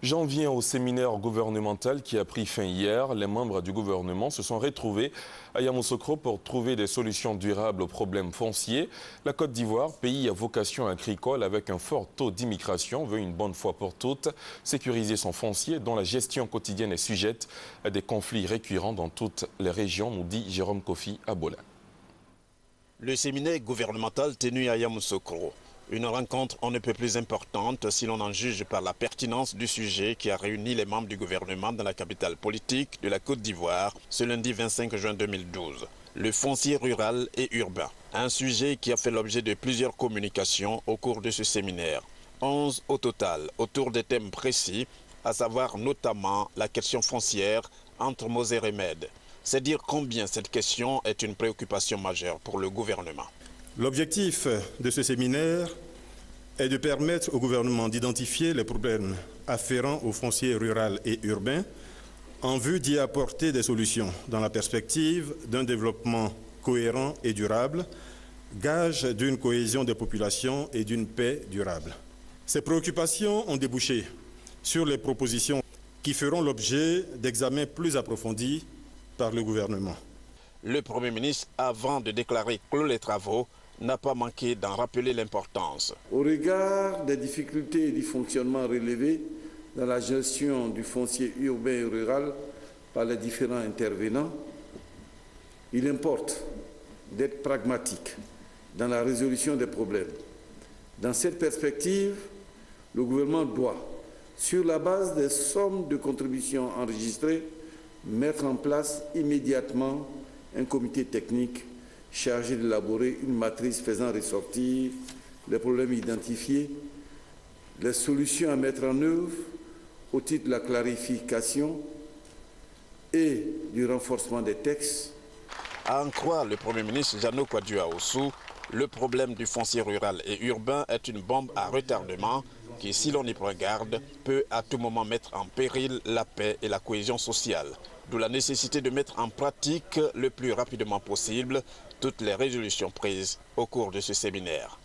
J'en viens au séminaire gouvernemental qui a pris fin hier. Les membres du gouvernement se sont retrouvés à Yamoussoukro pour trouver des solutions durables aux problèmes fonciers. La Côte d'Ivoire, pays à vocation agricole avec un fort taux d'immigration, veut une bonne fois pour toutes sécuriser son foncier dont la gestion quotidienne est sujette à des conflits récurrents dans toutes les régions, nous dit Jérôme Kofi Abola. Le séminaire gouvernemental tenu à Yamoussoukro. Une rencontre on ne peut plus importante si l'on en juge par la pertinence du sujet qui a réuni les membres du gouvernement dans la capitale politique de la Côte d'Ivoire ce lundi 25 juin 2012. Le foncier rural et urbain, un sujet qui a fait l'objet de plusieurs communications au cours de ce séminaire. 11 au total, autour des thèmes précis, à savoir notamment la question foncière entre mots et remèdes. C'est dire combien cette question est une préoccupation majeure pour le gouvernement. L'objectif de ce séminaire est de permettre au gouvernement d'identifier les problèmes afférents au foncier rural et urbain en vue d'y apporter des solutions dans la perspective d'un développement cohérent et durable, gage d'une cohésion des populations et d'une paix durable. Ces préoccupations ont débouché sur les propositions qui feront l'objet d'examens plus approfondis par le gouvernement. Le Premier ministre, avant de déclarer clos les travaux, n'a pas manqué d'en rappeler l'importance. Au regard des difficultés et du fonctionnement relevés dans la gestion du foncier urbain et rural par les différents intervenants, il importe d'être pragmatique dans la résolution des problèmes. Dans cette perspective, le gouvernement doit, sur la base des sommes de contributions enregistrées, mettre en place immédiatement un comité technique chargé d'élaborer une matrice faisant ressortir les problèmes identifiés, les solutions à mettre en œuvre au titre de la clarification et du renforcement des textes. À en croire le Premier ministre Jano Kwadua-Oussou, le problème du foncier rural et urbain est une bombe à retardement qui, si l'on y prend garde, peut à tout moment mettre en péril la paix et la cohésion sociale. D'où la nécessité de mettre en pratique le plus rapidement possible toutes les résolutions prises au cours de ce séminaire.